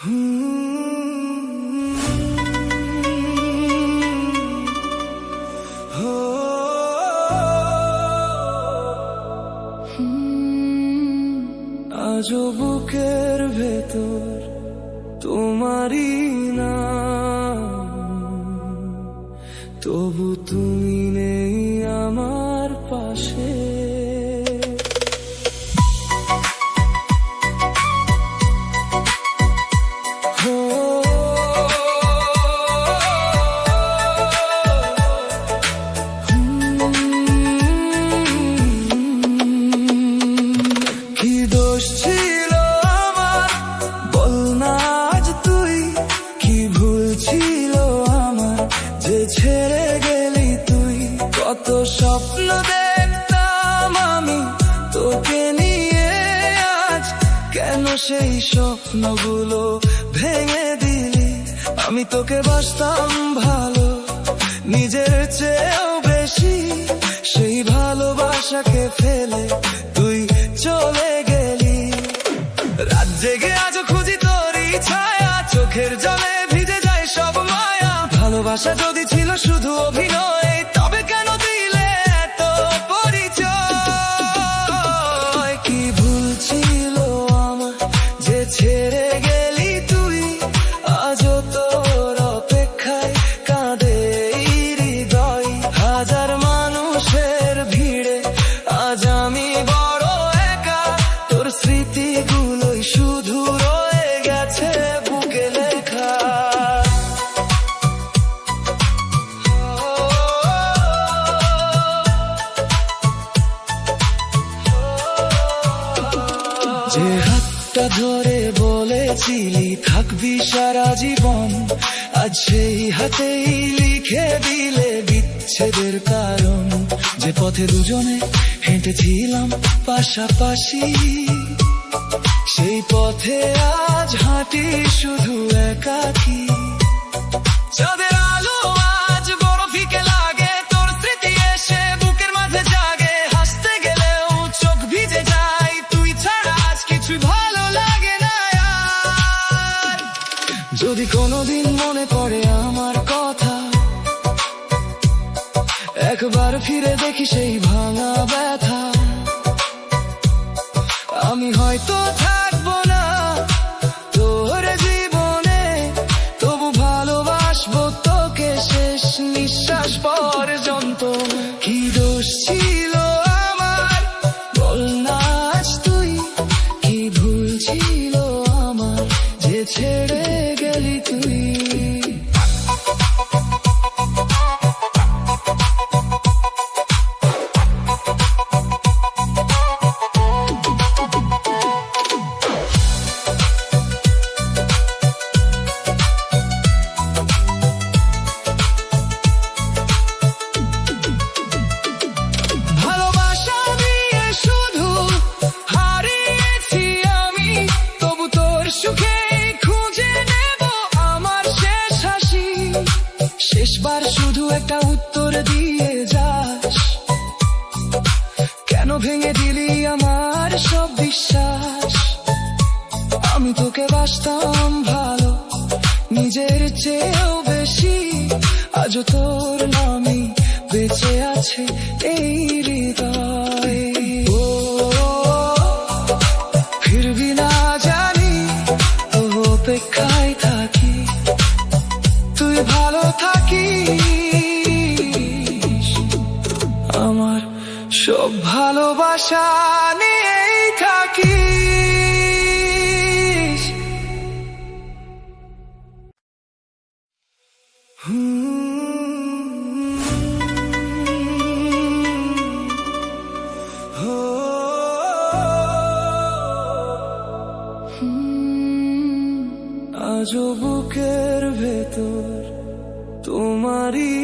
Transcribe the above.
আজও বুকের ভেতর তোমারই নাম, তবু তুমি নেই আমার পাশে। কি দোষ ছিল আমার বল না আজ তুই, কি ভুল ছিল আমার যে ছেড়ে গেলি তুই। কত স্বপ্ন দেখতাম আমি তোকে নিয়ে, আজ কেন সেই স্বপ্নগুলো ভেঙে দিলি। আমি তোকে বাসতাম ভালো নিজের চেয়েও বেশি, সেই ভালোবাসাকে ফেলে তুই চলে গেলি। রাত জেগে আজও খুঁজি তোরই ছায়া, চোখের জলে ভিজে যায় সব মায়া। ভালোবাসা যদি ছিল শুধু অভিনয়, তবে কেন দিলে এত পরিচয়। কি ভুল ছিল আমার যে ছেড়ে গেলি তুই, আজও তোর অপেক্ষায় কাঁদে হৃদয়। হাজার মানুষের ভিড়ে আজ আমি বড় একা, তোর স্মৃতিগুলোই শুধু রয়ে গেছে বুকে লেখা। যে হাতটা ধরে বলেছিলি থাকবি সারা জীবন, আজ সেই হাতেই লিখে দিলে বিচ্ছেদের কারণ। যে পথে দুজনে হেঁটেছিলাম পাশাপাশি, সেই পথে আজ হাঁটি শুধু একাকী। চাঁদের আলো আজ বড় ফিকে লাগে, তোর স্মৃতি এসে বুকের মাঝে জাগে। হাসতে গেলেও চোখ ভিজে যায়, তুই ছাড়া আজ কিছু ভালো লাগে না আর। যদি কোনোদিন মনে পড়ে আমার কথা, একবার ফিরে দেখি সেই ভাঙা ব্যথা। আমি হয়তো থাকবো না তোর জীবনে, তবু ভালোবাসবো তোকে শেষ নিঃশ্বাস পর্যন্ত। কি দোষ ছিল আমার বল না আজ তুই, কি ভুল ছিল আমার যে ছেড়ে গেলি তুই। শেষবার শুধু একটা উত্তর দিয়ে যাস, কেন ভেঙে দিলি আমার সব বিশ্বাস। আমি তোকে বাসতাম ভালো নিজের চেয়েও বেশি, আজও তোর নামই বেঁচে আছে এই হৃদয়ে। ও ফিরবি না জানি, তো অপেক্ষায় থাকি তুই ভালো থাকিস। আমার সব ভালোবাসা নিয়েই থাকিস। আজও বুকের ভেতর তোমারই